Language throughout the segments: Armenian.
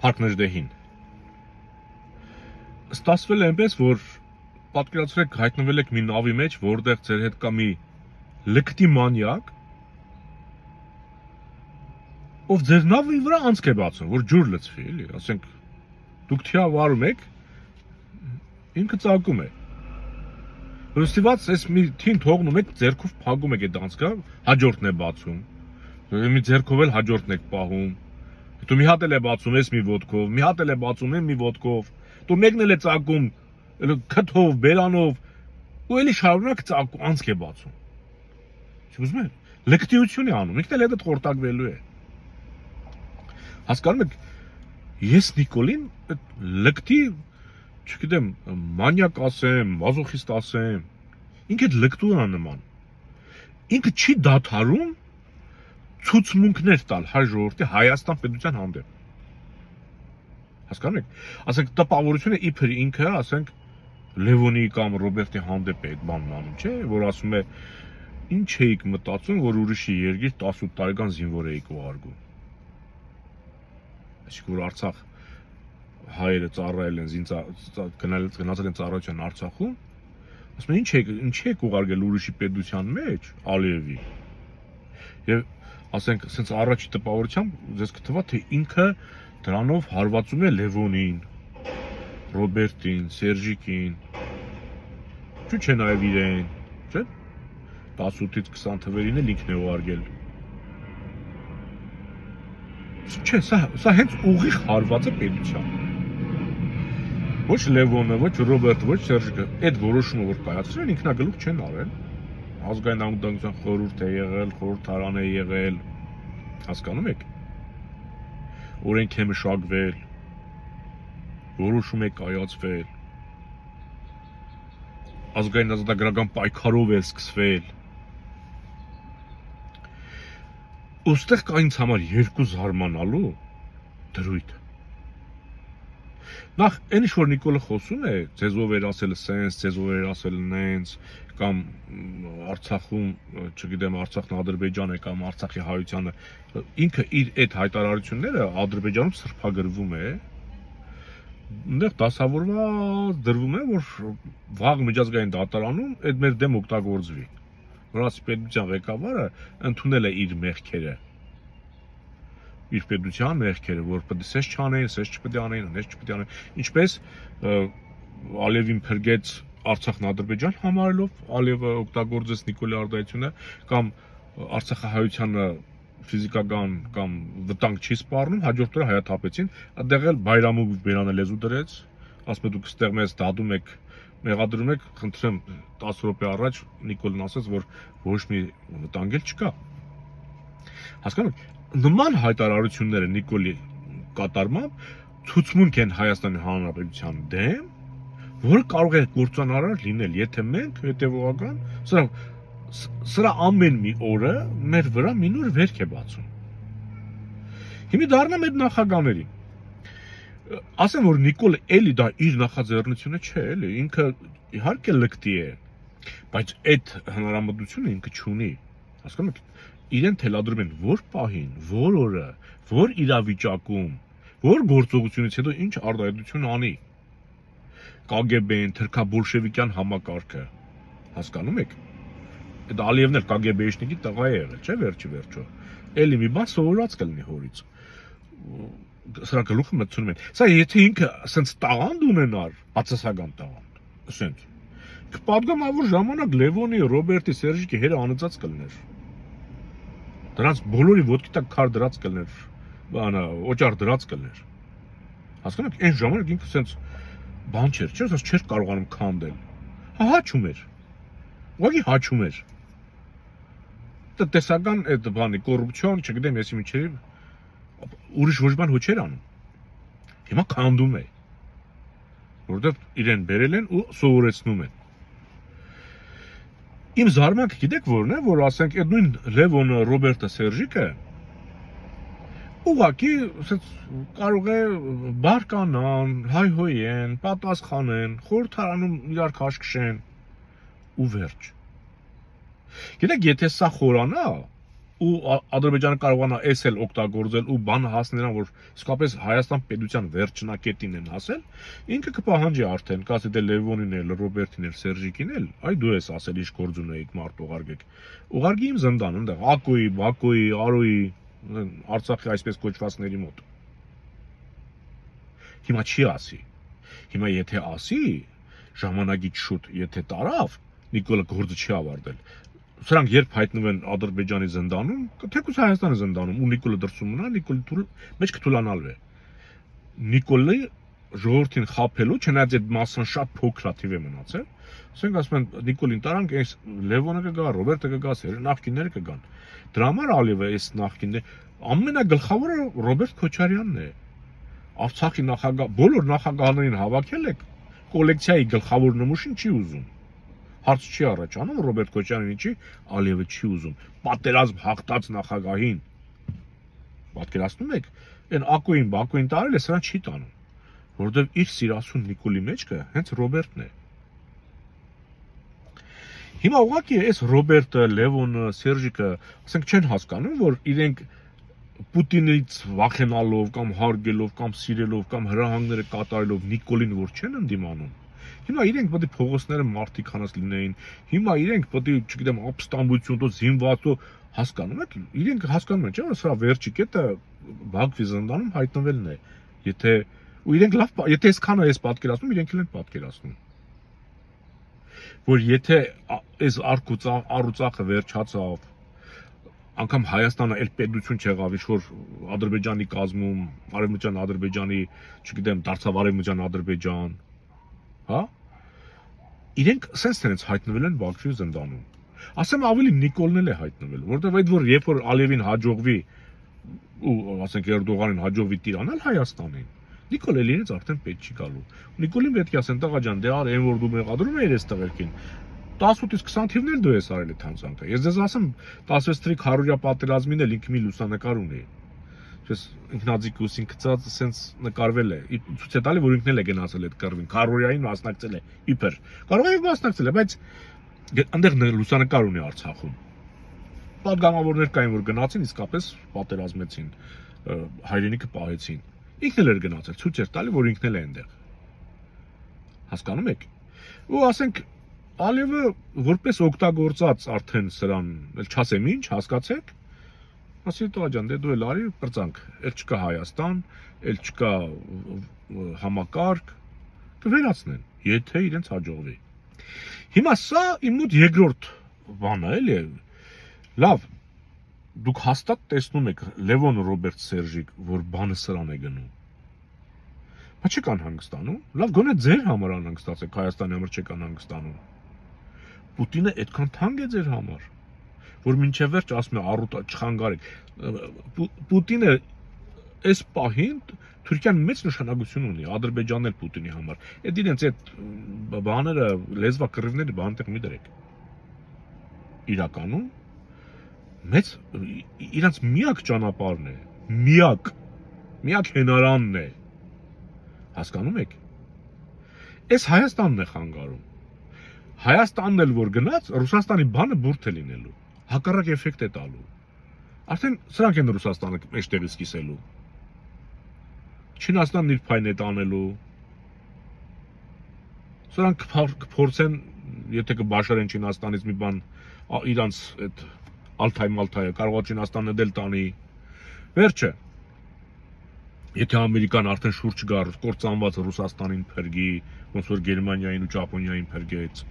Հարկներ դեհին։ Ստացվել է այնպես, որ պատկերացրեք հայտնվել եք մի նավի մեջ, որտեղ ձեր հետ կա մի լկտի մանյակ, ով ձեր նավի վրա անցք է բացում, որ ջուր լցվի, էլի, ասենք դուք թիա վարում եք, ինքը ծակում է։ Հստիված այս մի թին թողնում եք, ձեռքով փակում եք այդ անցքը, հաջորդն է բացում։ Մի ձեռքով էլ հաջորդն եք պահում։ Հետո մի հատ էլ է բացում այս մի ոտքով, մի հատ էլ է բացում այն մի ոտքով։ Դու մեկն էլ է ծակում, քթով, բերանով, ու էլի շարունակ ծակում, անցք է բացում։ Չուզում եք, լկտիություն է անում, ինքն էլ հետդ խորտակվելու է։ Հասկանում եք, ես Նիկոլին այդ լկտի, չգիտեմ, մանյակ ասեմ, մազոխիստ ասեմ, ինքը այդ լկտուն է նման։ Ինքը չի դադարում ցուցմունքներ տալ հայ ժողովրդի Հայաստան պետության հանդեպ։ Հասկանում եք, ասենք տպավորությունը իբր ինքը, ասենք Լևոնի կամ Ռոբերտի հանդեպ է այդ բանն անում, չէ, որ ասում է ինչ էիք մտածում, որ ուրիշի երկիր 18 տարեկան զինվոր էիք ուղարկում։ Այսինքն որ Արցախ հայերը ծառայել են, գնացել են ծառայության Արցախում, ասում են ինչ եք ուղարկել ուրիշի պետության մեջ, Ալիևի։ Եվ ասենք, ասենց առաջի տպավորությամբ ձեզ կթվա, թե ինքը դրանով հարվածում է Լևոնին, Ռոբերտին, Սերժիկին, չու չէ նաև իրեն, չէ, 18-ից 20 թվերին էլ ինքն է ուղարկել։ Չէ, սա հենց ուղիղ հարված է պետության։ Ոչ Լևոնը, ոչ Ռոբերտը, ոչ Սերժիկը, այդ որոշումը որ կայացրել ինքնագլուխ չեն արել։ Ազգային անվտանգության խորհուրդ է եղել, խորհրդարան է եղել, հասկանում եք։ Օրենք է մշակվել, որոշում է կայացվել, ազգային ազատագրական պայքարով է սկսվել։ Ոստեղ կա ինձ համար երկու զարմանալու դրույթ։ Նախ, այն ինչ որ Նիկոլը խոսում է, ձեզով էր ասել սենց, ձեզով էր ասել նենց, կամ Արցախում, չգիտեմ, Արցախն Ադրբեջան է կամ Արցախի հայությանը, ինքը իր այդ հայտարարությունները Ադրբեջանում սրբագրվում է, այնտեղ դասավորված դրվում է, որ վաղ միջազգային դատարանում այդ մեր դեմ օգտագործվի։ Վրացի պետության ղեկավարը ընդունել է իր մեղքերը, իր պետության մեղքերը, որ պետք է սես չանեն, սես չպետք է անեն, հենց չպետք է անեն, ինչպես Ալիևին փրկեց Արցախն Ադրբեջան համարելով, Ալիևը օգտագործեց Նիկոլի արտահայտությունը, կամ Արցախահայությանը ֆիզիկական կամ վտանգ չի սպառնում, հաջորդ օրը հայաթափեցին, այդտեղ էլ Բայրամով Բերանը լեզու դրեց, ասում է դուք ստեղ մեզ դադում եք, մեղադրում եք, խնդրեմ 10 րոպե առաջ Նիկոլն ասաց, որ ոչ մի վտանգ էլ չկա։ Հասկանում եք, նման հայտարարությունները Նիկոլի կատարմամբ ցուցմունք են Հայաստանի Հանրապետության դեմ, որը կարող է կործանարար լինել, եթե մենք հետևողական սրա ամեն մի օրը մեր վրա մի նոր վերք է բացում։ Հիմա դառնամ այդ նախագաներին։ Ասեմ, որ Նիկոլը էլի դա իր նախաձեռնությունը չէ, էլի, ինքը իհարկե լկտի է, բայց այդ հնարամտությունը ինքը չունի։ Հասկանում եք, իրեն թելադրում են որ պահին, որ օրը, որ իրավիճակում, որ գործողությունից հետո ինչ արտահայտություն անի։ KGB-ն, թրքաբոլշևիկյան համակարգը, հասկանում եք։ Այդ Ալիևն էլ KGB-շնիկի տղա է եղել, չէ՞ վերջը։ Էլի մի բան սովորած կլինի հորից։ Սրա գլուխը մտցնում են։ Սա եթե ինքը ասենց տաղանդ ունենար, բացասական տաղանդ, ասենց, կպատգամավոր ժամանակ Լևոնի, Ռոբերտի, Սերժիկի հերը անծած կլներ։ Դրանց բոլորի ոտքի տակ քար դրած կլներ, բանը, օճառ դրած կլներ։ Հասկանում եք, այն ժամանակ ինքը ասենց բան չէր, չէ՞, ասած չէր կարողանում քանդել։ Հաչում էր։ Ուղղակի հաչում էր։ Տեսական այդ բանի կոռուպցիոն, չգիտեմ, եսի միջև ուրիշ ոչ բան հոչեր անում։ Հիմա քանդում է, որովհետև իրեն բերել են ու սովորեցնում են։ Իմ զարմանքը գիտեք որն է, որ ասենք այդ նույն Լևոնը, Ռոբերտը, Սերժիկը ուղղակի կարող է բարկանան, հայհոյեն, պատասխանեն, խորհրդարանում իրար քաշքշեն ու վերջ։ Գիտեք, եթե սա խորանա, ու Ադրբեջանը կարողանա էս էլ օգտագործել ու բանը հասնել նրան, որ իսկապես Հայաստան պետության վերջնակետին են հասել, ինքը կպահանջի արդեն, կասի դե Լևոնին էլ, Ռոբերտին էլ, Սերժիկին էլ, այ դու ես ասել ինչ գործ ունեիք մարդ ուղարկեք։ Ուղարկի իմ զնդան, այնտեղ Ակոյի, Բակոյի, Արոյի, Արցախի այսպես կոչվածների մոտ։ Հիմա չի ասի։ Հիմա եթե ասի, ժամանակից շուտ եթե տարավ, Նիկոլը գործը չի ավարտել։ Սրանք երբ հայտնվեն Ադրբեջանի զնդանում, թեկուզ Հայաստանի զնդանում, ու Նիկոլը դրսում մնա, Նիկոլի մեջ կթուլանալվի։ Նիկոլի ժողովրդին խաբելու, չնայած այդ մասն շատ փոքր թիվ է մնացել, ասենք ասում են Նիկոլին տարանք, այս Լևոնը կգա, Ռոբերտը կգա, նախկինները կգան։ Դրա համար Ալիևը այս նախկինները ամենագլխավորը Ռոբերտ Քոչարյանն է։ Արցախի նախագահ, բոլոր նախագահներին հավաքել եք, կոլեկցիայի գլխավոր նմուշին չի ուզում։ Հարց չի առաջանում Ռոբերտ Քոչարյանն ինչի Ալիևը չի ուզում պատերազմ հաղթած նախագահին պատկերացնում եք այն Ակոյին Բակոյին տարել է սրան չի տանում որովհետև իր սիրասուն Նիկոլի մեջքը հենց Ռոբերտն է հիմա ուղղակի այս Ռոբերտը Լևոնը Սերժիկը ասենք չեն հասկանում որ իրենք Պուտինից վախենալով կամ հարգելով կամ սիրելով կամ հրահանգները կատարելով Նիկոլին որ չեն ընդդիմանում Հիմա իրենք պետք է փողոցները մարդիկ հանած լինեին։ Հիմա իրենք պետք է, չգիտեմ, ապստամբություն, զինված ու հասկանում եք, իրենք հասկանում են, չէ՞, որ սա վերջի կետը Բաքվի զնդանում հայտնվելն է։ Եթե ու իրենք լավ, եթե այսքանը էս պատկերացնում, իրենք էլ են պատկերացնում։ Որ եթե այս առուծախը վերջացավ, անգամ Հայաստանը էլ պետություն չեղավ, ինչ-որ Ադրբեջանի կազմում, Արևմտյան Ադրբեջանի, չգիտեմ, դարձավ Արևմտյան Ադրբեջան, հա? Իրենք սենց տենց հայտնվել են Բաքվի զնդանում։ Ասեմ ավելի Նիկոլն էլ է հայտնվել, որովհետև այդ որ երբ որ Ալիևին հաջողվի ու ասենք Էրդողանին հաջողվի տիրանալ Հայաստանին, Նիկոլը իրենց արդեն պետք չի գալու։ Նիկոլին պետք է ասեն տղա ջան, դե արի այն որ դու մեղադրում ես այս տղերքին 18-ից 20 թիվն էլ դու ես արել այդ հանցանքը։ Ես ձեզ ասեմ 16 թվի 100-յա պատերազմին էլ ինքը մի լուսանկար ունի։ Ես ինքնաձիգ ուսին գծած սենց նկարվել է։ Ցույց է տալի որ ինքն էլ է գնացել այդ կռվին։ 100-յային մասնակցել է իբր։ Կարող է մասնակցել է, բայց այնտեղ լուսանկար ունի Արցախում։ Պատգամավորներ կային որ գնացին իսկապես պատերազմեցին, հայրենիքը պահեցին։ Ինքն էլ էր գնացել, ցույց էր տալի որ ինքն էլ է այնտեղ։ Հասկանում եք։ Ու ասենք Ալիևը որպես օգտագործած արդեն սրան, էլ չասեմ ինչ, հասկացեք։ Ասի տղա ջան, դե դու էլ արի պրծանք, էլ չկա Հայաստան, էլ չկա համակարգ, կվերացնեն, եթե իրենց հաջողվի։ Հիմա սա իմ մոտ երկրորդ բանը էլի է։ Լավ, դուք հաստատ տեսնում եք Լևոն Ռոբերտ Սերժիկ, որ բանը սրան է գնում։ Բա չեք անհանգստանում։ Լավ, գոնե ձեր համար անհանգստացեք, Հայաստանի համար չեք անհանգստանում։ Պուտինը այդքան թանկ է ձեր համար, որ մինչև վերջ ասում է առուտա չխանգարեք։ Պուտինը այս պահին Թուրքիան մեծ նշանակություն ունի, Ադրբեջանն էլ Պուտինի համար։ Այդ իրենց այդ բաները, լեզվակռիվները բանտեղ մի դրեք։ Իրականում մեծ իրանց միակ ճանապարհն է, միակ հենարանն է։ Հասկանում եք։ Այս Հայաստանն է խանգարում։ Հայաստանն էլ որ գնաց, Ռուսաստանի բանը բուրդ է լինելու։ Հակառակ էֆեկտ է տալու։ Արդեն սրանք են Ռուսաստանը մեջտեղից կիսելու։ Չինաստանն իր փայն է տանելու։ Սրանք կփորձեն, եթե կբաշարեն Չինաստանից մի բան, իրանց այդ Ալթայ-Մալթայը կարող է Չինաստանը դել տանի։ Վերջը։ Եթե Ամերիկան արդեն շուրջ գա կործանված Ռուսաստանին փրկի, ոնց որ Գերմանիային ու Ճապոնիային փրկեց։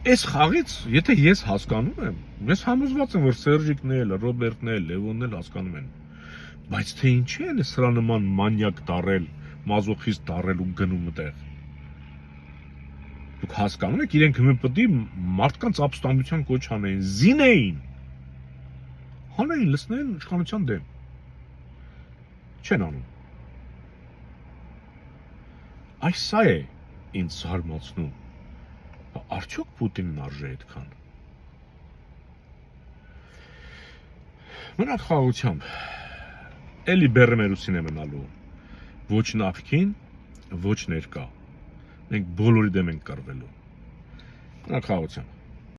Այս խաղից, եթե ես հասկանում եմ, ես համոզված եմ, որ Սերժիկն էլ, Ռոբերտն էլ, Լևոնն էլ հասկանում են։ Բայց թե ինչի են սրա նման մանյակ դարել, մազոխիստ դարել ու գնում այդտեղ։ Դուք հասկանում եք, իրենք հիմա պետք է մարդկանց ապստամբության կոչ անեին, զինեին։ Հանեին, լցնեին իշխանության դեմ։ Չեն անում։ Այս սա է ինձ զարմացնում։ Արդյոք Պուտինն արժե այդքան։ Մնաք խաղաղությամբ։ Էլի բեռը մերուսին է մնալու։ Ոչ նախքին, ոչ ներկա։ Մենք բոլորի դեմ ենք կռվելու։ Մնաք խաղաղությամբ։